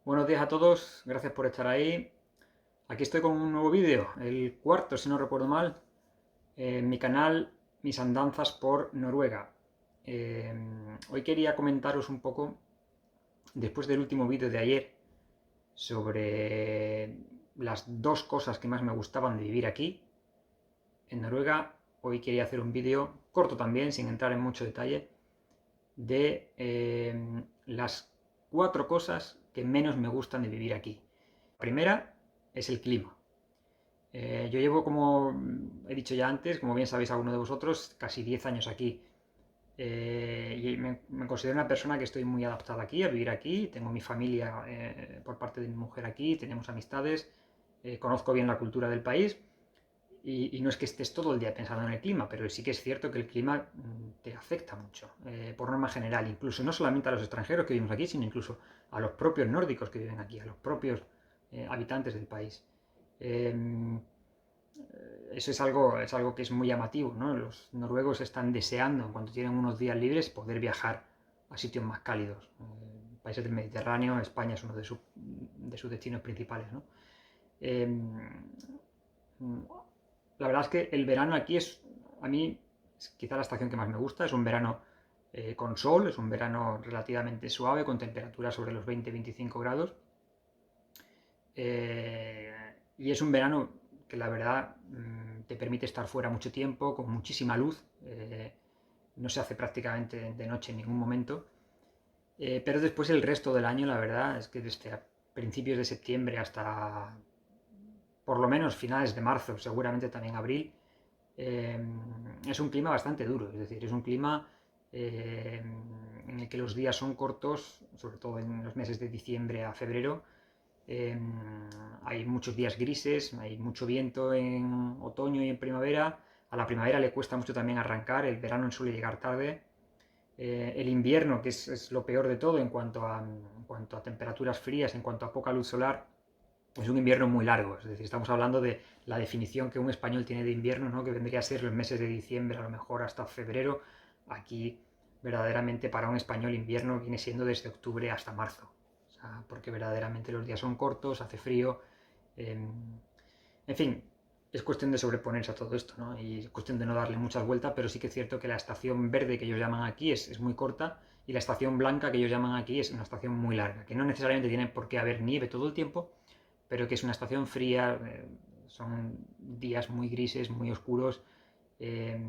Buenos días a todos, gracias por estar ahí. Aquí estoy con un nuevo vídeo, el cuarto si no recuerdo mal, en mi canal Mis andanzas por Noruega. Hoy quería comentaros un poco, después del último vídeo de ayer, sobre las dos cosas que más me gustaban de vivir aquí, en Noruega. Hoy quería hacer un vídeo corto también, sin entrar en mucho detalle, de las cuatro cosas que menos me gustan de vivir aquí. La primera es el clima. Yo llevo, como he dicho ya antes, como bien sabéis algunos de vosotros, casi 10 años aquí. Y me considero una persona que estoy muy adaptada aquí, a vivir aquí. Tengo mi familia por parte de mi mujer aquí, tenemos amistades, conozco bien la cultura del país. Y no es que estés todo el día pensando en el clima, pero sí que es cierto que el clima te afecta mucho, por norma general, incluso no solamente a los extranjeros que vivimos aquí, sino incluso a los propios nórdicos que viven aquí, a los propios habitantes del país. Eh, Eso es algo que es muy llamativo, ¿no? Los noruegos están deseando, cuando tienen unos días libres, poder viajar a sitios más cálidos. Países del Mediterráneo, España es uno de sus destinos principales, ¿no? Eh, la verdad es que el verano aquí a mí, es quizá la estación que más me gusta. Es un verano con sol, es un verano relativamente suave, con temperaturas sobre los 20-25 grados. Eh, y es un verano que la verdad te permite estar fuera mucho tiempo, con muchísima luz. No se hace prácticamente de noche en ningún momento. Pero después el resto del año, la verdad es que desde principios de septiembre hasta por lo menos finales de marzo, seguramente también abril, eh, es un clima bastante duro. Es decir, es un clima en el que los días son cortos, sobre todo en los meses de diciembre a febrero. Eh, Hay muchos días grises, hay mucho viento en otoño y en primavera. A la primavera le cuesta mucho también arrancar, el verano suele llegar tarde. El invierno, que es lo peor de todo en cuanto a temperaturas frías, en cuanto a poca luz solar, es un invierno muy largo. Es decir, estamos hablando de la definición que un español tiene de invierno, ¿no? Que vendría a ser los meses de diciembre, a lo mejor hasta febrero. Aquí, verdaderamente, para un español, invierno viene siendo desde octubre hasta marzo. O sea, porque verdaderamente los días son cortos, hace frío. Eh, en fin, es cuestión de sobreponerse a todo esto, ¿no? Y es cuestión de no darle muchas vueltas, pero sí que es cierto que la estación verde que ellos llaman aquí es muy corta, y la estación blanca que ellos llaman aquí es una estación muy larga, que no necesariamente tiene por qué haber nieve todo el tiempo, pero que es una estación fría. Son días muy grises, muy oscuros. eh,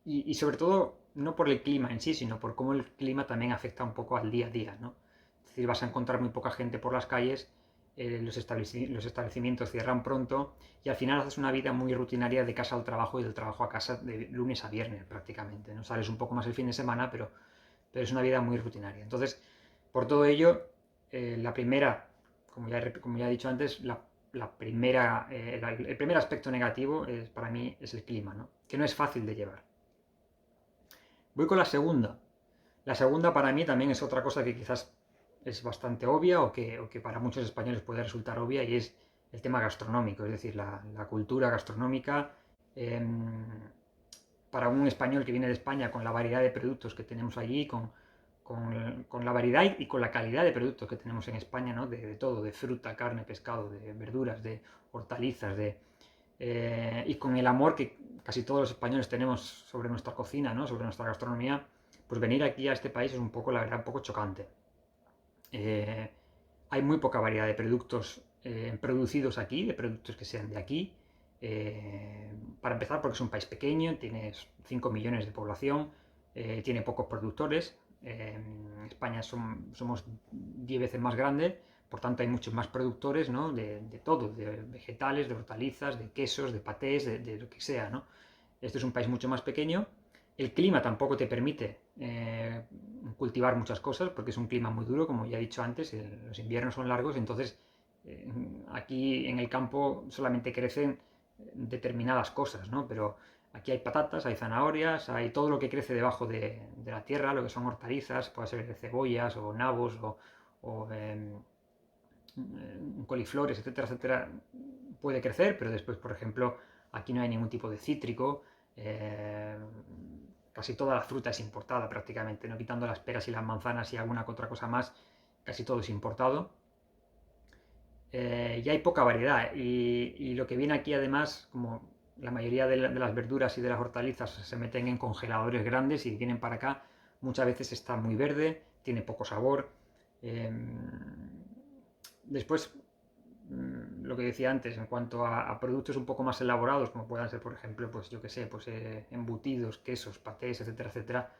y sobre todo, no por el clima en sí, sino por cómo el clima también afecta un poco al día a día, ¿no? Es decir, vas a encontrar muy poca gente por las calles, los establecimientos cierran pronto, y al final haces una vida muy rutinaria de casa al trabajo y del trabajo a casa de lunes a viernes prácticamente, ¿no? Sales un poco más el fin de semana, pero es una vida muy rutinaria. Entonces, por todo ello, la primera, como ya he dicho antes, el primer aspecto negativo para mí es el clima, ¿no? Que no es fácil de llevar. Voy con la segunda. La segunda para mí también es otra cosa que quizás es bastante obvia, o que para muchos españoles puede resultar obvia, y es el tema gastronómico, es decir, la cultura gastronómica. Eh, para un español que viene de España, con la variedad de productos que tenemos allí, con la variedad y con la calidad de productos que tenemos en España, ¿no? De todo, de fruta, carne, pescado, de verduras, de hortalizas, y con el amor que casi todos los españoles tenemos sobre nuestra cocina, ¿no? Sobre nuestra gastronomía, pues venir aquí a este país es un poco, la verdad, un poco chocante. Eh, Hay muy poca variedad de productos producidos aquí, de productos que sean de aquí. Para empezar, porque es un país pequeño, tiene 5 millones de población, tiene pocos productores. España somos 10 veces más grande, por tanto hay muchos más productores, ¿no? De todo, de vegetales, de hortalizas, de quesos, de patés, de lo que sea, ¿no? Este es un país mucho más pequeño. El clima tampoco te permite cultivar muchas cosas, porque es un clima muy duro, como ya he dicho antes. Los inviernos son largos, entonces eh, aquí en el campo solamente crecen determinadas cosas, ¿no? Pero aquí hay patatas, hay zanahorias, hay todo lo que crece debajo de la tierra, lo que son hortalizas, puede ser de cebollas o nabos o coliflores, etcétera, etcétera, puede crecer. Pero después, por ejemplo, aquí no hay ningún tipo de cítrico. eh, Casi toda la fruta es importada prácticamente, no quitando las peras y las manzanas y alguna que otra cosa más. casi todo es importado. Y hay poca variedad. Y lo que viene aquí además, como la mayoría de las verduras y de las hortalizas se meten en congeladores grandes y vienen para acá, muchas veces está muy verde, tiene poco sabor. Después, lo que decía antes, en cuanto a productos un poco más elaborados, como puedan ser, por ejemplo, pues yo que sé, pues embutidos, quesos, patés, etcétera, etcétera,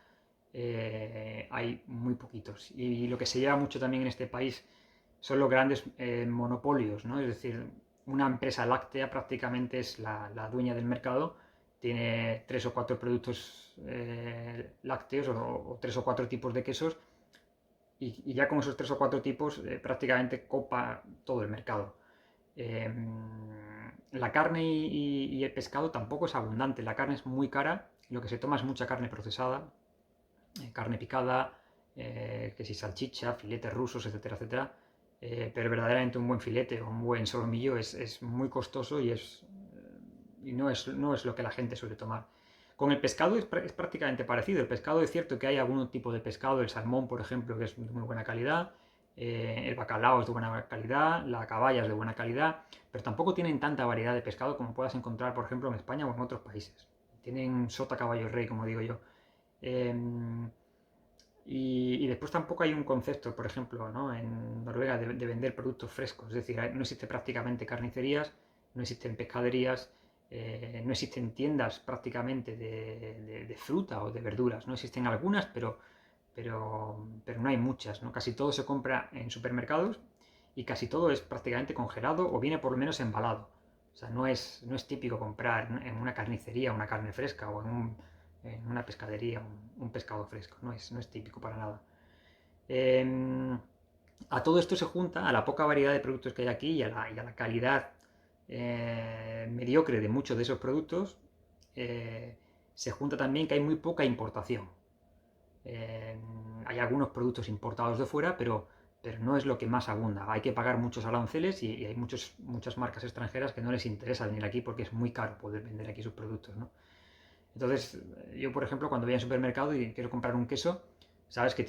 hay muy poquitos. Y lo que se lleva mucho también en este país son los grandes monopolios, ¿no? Es decir, una empresa láctea prácticamente es la dueña del mercado, tiene 3 o 4 productos lácteos o 3 o 4 tipos de quesos y ya con esos 3 o 4 tipos prácticamente copa todo el mercado. La carne y el pescado tampoco es abundante, la carne es muy cara, lo que se toma es mucha carne procesada, carne picada, que si salchicha, filetes rusos, etcétera, etcétera. Pero verdaderamente un buen filete o un buen solomillo es muy costoso y no es lo que la gente suele tomar. Con el pescado es prácticamente parecido. El pescado es cierto que hay algún tipo de pescado, el salmón, por ejemplo, que es de muy buena calidad, el bacalao es de buena calidad, la caballa es de buena calidad, pero tampoco tienen tanta variedad de pescado como puedas encontrar, por ejemplo, en España o en otros países. Tienen sota, caballo, rey, como digo yo. Y después tampoco hay un concepto, por ejemplo, ¿no? En Noruega de vender productos frescos. Es decir, no existe prácticamente carnicerías, no existen pescaderías, no existen tiendas prácticamente de fruta o de verduras. No existen algunas, pero no hay muchas, ¿no? Casi todo se compra en supermercados y casi todo es prácticamente congelado o viene por lo menos embalado. O sea, no es típico comprar en una carnicería una carne fresca o en una pescadería un pescado fresco. No es típico para nada. A todo esto se junta, a la poca variedad de productos que hay aquí y a la calidad mediocre de muchos de esos productos, se junta también que hay muy poca importación. Hay algunos productos importados de fuera, pero no es lo que más abunda. Hay que pagar muchos aranceles y hay muchas marcas extranjeras que no les interesa venir aquí porque es muy caro poder vender aquí sus productos, ¿no? Entonces, yo, por ejemplo, cuando voy al supermercado y quiero comprar un queso, sabes que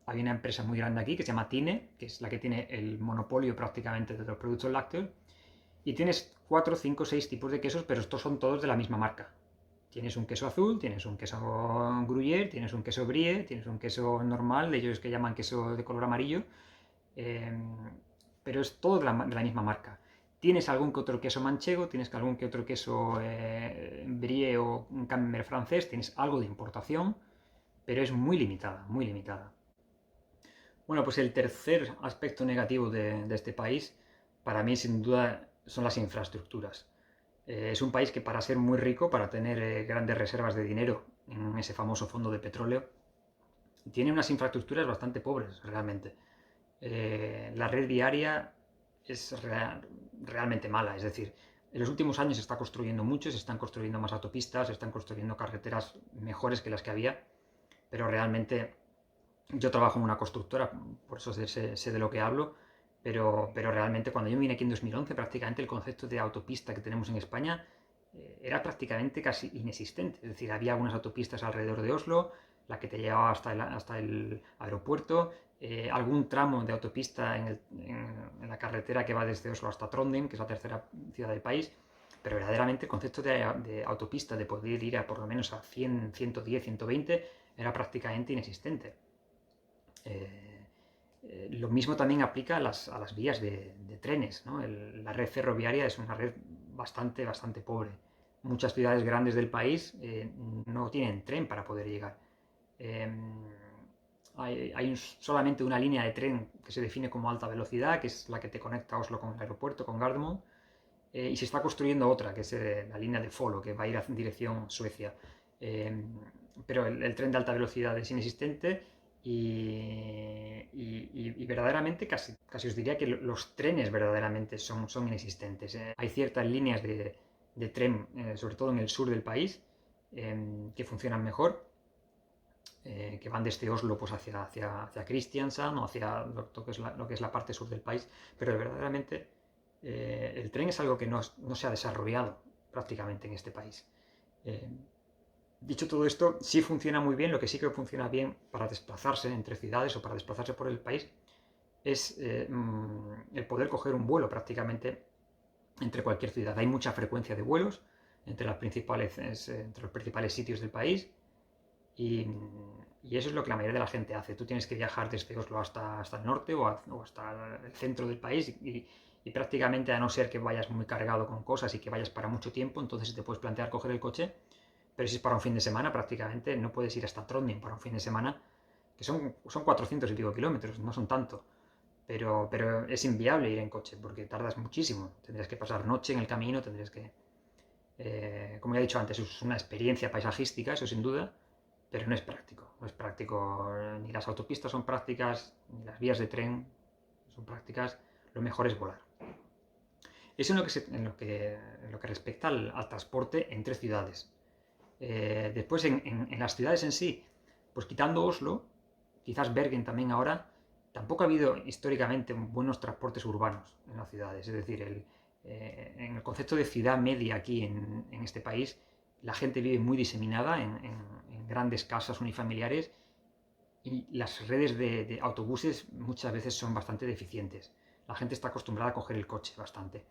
hay una empresa muy grande aquí que se llama Tine, que es la que tiene el monopolio prácticamente de los productos lácteos, y tienes 4, 5, 6 tipos de quesos, pero estos son todos de la misma marca. Tienes un queso azul, tienes un queso gruyère, tienes un queso brie, tienes un queso normal, de ellos que llaman queso de color amarillo, eh, pero es todo de la misma marca. Tienes algún que otro queso manchego, tienes algún que otro queso brie o un camembert francés, tienes algo de importación, pero es muy limitada, muy limitada. Bueno, pues el tercer aspecto negativo de este país, para mí sin duda, son las infraestructuras. Es un país que para ser muy rico, para tener grandes reservas de dinero en ese famoso fondo de petróleo, tiene unas infraestructuras bastante pobres realmente. La red viaria es realmente mala, es decir, en los últimos años se está construyendo mucho, se están construyendo más autopistas, se están construyendo carreteras mejores que las que había, pero realmente yo trabajo en una constructora, por eso sé de lo que hablo, pero realmente cuando yo vine aquí en 2011, prácticamente el concepto de autopista que tenemos en España era prácticamente casi inexistente. Es decir, había algunas autopistas alrededor de Oslo, la que te llevaba hasta el aeropuerto, algún tramo de autopista en la carretera que va desde Oslo hasta Trondheim, que es la tercera ciudad del país, pero verdaderamente el concepto de autopista, de poder ir por lo menos a 100, 110, 120, era prácticamente inexistente. Lo mismo también aplica a las vías de trenes, ¿no? La red ferroviaria es una red bastante, bastante pobre. Muchas ciudades grandes del país no tienen tren para poder llegar. Hay solamente una línea de tren que se define como alta velocidad, que es la que te conecta a Oslo con el aeropuerto, con Gardermoen, y se está construyendo otra, que es la línea de Folo, que va a ir en dirección Suecia. Pero el tren de alta velocidad es inexistente y verdaderamente casi os diría que los trenes verdaderamente son inexistentes. Hay ciertas líneas de tren, sobre todo en el sur del país, que funcionan mejor, que van desde Oslo pues hacia Kristiansand o hacia lo que es la parte sur del país, pero verdaderamente el tren es algo que no se ha desarrollado prácticamente en este país. Dicho todo esto, sí funciona muy bien, lo que sí que funciona bien para desplazarse entre ciudades o para desplazarse por el país es el poder coger un vuelo prácticamente entre cualquier ciudad. Hay mucha frecuencia de vuelos entre los principales sitios del país y eso es lo que la mayoría de la gente hace. Tú tienes que viajar desde Oslo hasta el norte o hasta el centro del país y prácticamente, a no ser que vayas muy cargado con cosas y que vayas para mucho tiempo, entonces te puedes plantear coger el coche. Pero si es para un fin de semana, prácticamente no puedes ir hasta Trondheim para un fin de semana, que son 400 y pico kilómetros, no son tanto. Pero es inviable ir en coche porque tardas muchísimo. Tendrías que pasar noche en el camino, tendrías que... como ya he dicho antes, es una experiencia paisajística, eso sin duda, pero no es práctico. No es práctico, ni las autopistas son prácticas, ni las vías de tren son prácticas. Lo mejor es volar. Eso en lo que respecta al transporte entre ciudades. Después, en las ciudades en sí, pues quitando Oslo, quizás Bergen también ahora, tampoco ha habido históricamente buenos transportes urbanos en las ciudades. Es decir, en el concepto de ciudad media aquí en este país, la gente vive muy diseminada en grandes casas unifamiliares y las redes de autobuses muchas veces son bastante deficientes. La gente está acostumbrada a coger el coche bastante.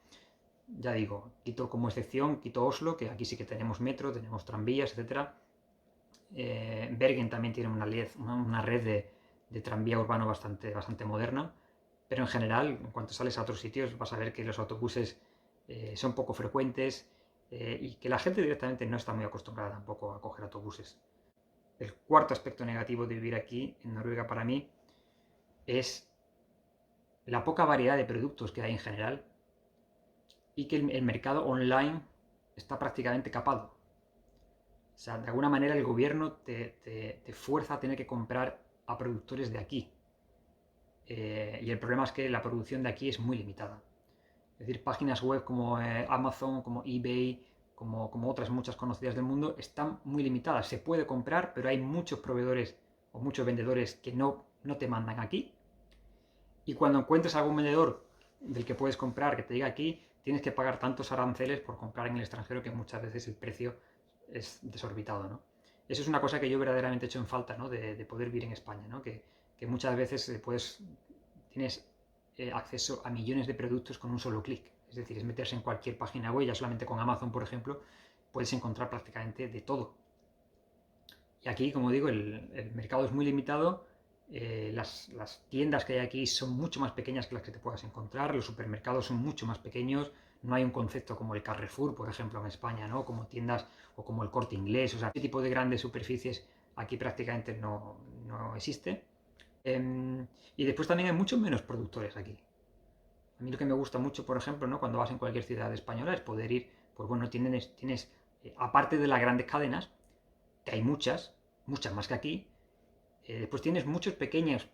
Ya digo, quito como excepción, quito Oslo, que aquí sí que tenemos metro, tenemos tranvías, etc. Bergen también tiene una red de tranvía urbano bastante moderna, pero en general, en cuanto sales a otros sitios, vas a ver que los autobuses son poco frecuentes y que la gente directamente no está muy acostumbrada tampoco a coger autobuses. El cuarto aspecto negativo de vivir aquí, en Noruega, para mí, es la poca variedad de productos que hay en general y que el mercado online está prácticamente capado. O sea, de alguna manera el gobierno te fuerza a tener que comprar a productores de aquí. Y el problema es que la producción de aquí es muy limitada. Es decir, páginas web como Amazon, como eBay, como otras muchas conocidas del mundo, están muy limitadas. Se puede comprar, pero hay muchos proveedores o muchos vendedores que no te mandan aquí. Y cuando encuentres algún vendedor del que puedes comprar que te diga aquí, tienes que pagar tantos aranceles por comprar en el extranjero que muchas veces el precio es desorbitado, ¿no? Eso es una cosa que yo verdaderamente he hecho en falta, ¿no? de poder vivir en España, ¿no? Que muchas veces tienes acceso a millones de productos con un solo clic. Es decir, es meterse en cualquier página web, ya solamente con Amazon, por ejemplo, puedes encontrar prácticamente de todo. Y aquí, como digo, el mercado es muy limitado. Las tiendas que hay aquí son mucho más pequeñas que las que te puedas encontrar, los supermercados son mucho más pequeños, no hay un concepto como el Carrefour, por ejemplo, en España, ¿no? Como tiendas o como el Corte Inglés, o sea, este tipo de grandes superficies aquí prácticamente no existe. Y después también hay muchos menos productores aquí. A mí lo que me gusta mucho, por ejemplo, ¿no? Cuando vas en cualquier ciudad española es poder ir, pues bueno, tienes aparte de las grandes cadenas, que hay muchas más que aquí, pues tienes muchos pequeños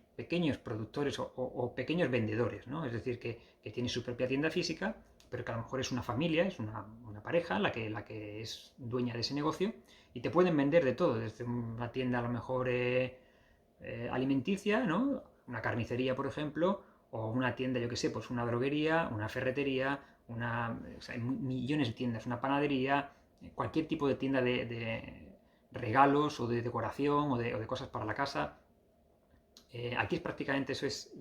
productores o pequeños vendedores, ¿no? Es decir, que tiene su propia tienda física, pero que a lo mejor es una familia, es una pareja la que es dueña de ese negocio y te pueden vender de todo, desde una tienda a lo mejor alimenticia, ¿no? Una carnicería, por ejemplo, o una tienda, yo que sé, pues una droguería, una ferretería, o sea, hay millones de tiendas, una panadería, cualquier tipo de tienda de regalos o de decoración o de cosas para la casa. Aquí prácticamente eso es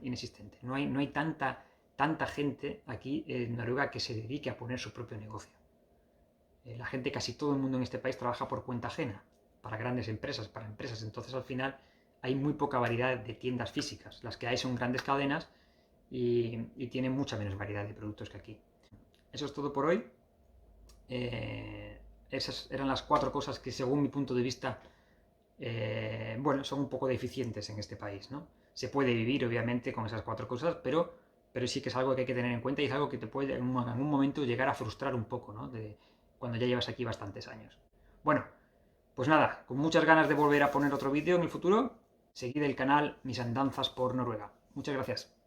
inexistente. No hay tanta gente aquí en Noruega que se dedique a poner su propio negocio. La gente, casi todo el mundo en este país trabaja por cuenta ajena, para grandes empresas, para empresas. Entonces al final hay muy poca variedad de tiendas físicas. Las que hay son grandes cadenas y tienen mucha menos variedad de productos que aquí. Eso es todo por hoy. Esas eran las 4 cosas que, según mi punto de vista, bueno, son un poco deficientes en este país, ¿no? Se puede vivir, obviamente, con esas 4 cosas, pero sí que es algo que hay que tener en cuenta y es algo que te puede en algún momento llegar a frustrar un poco, ¿no? Cuando ya llevas aquí bastantes años. Bueno, pues nada, con muchas ganas de volver a poner otro vídeo en el futuro. Seguid el canal Mis Andanzas por Noruega. Muchas gracias.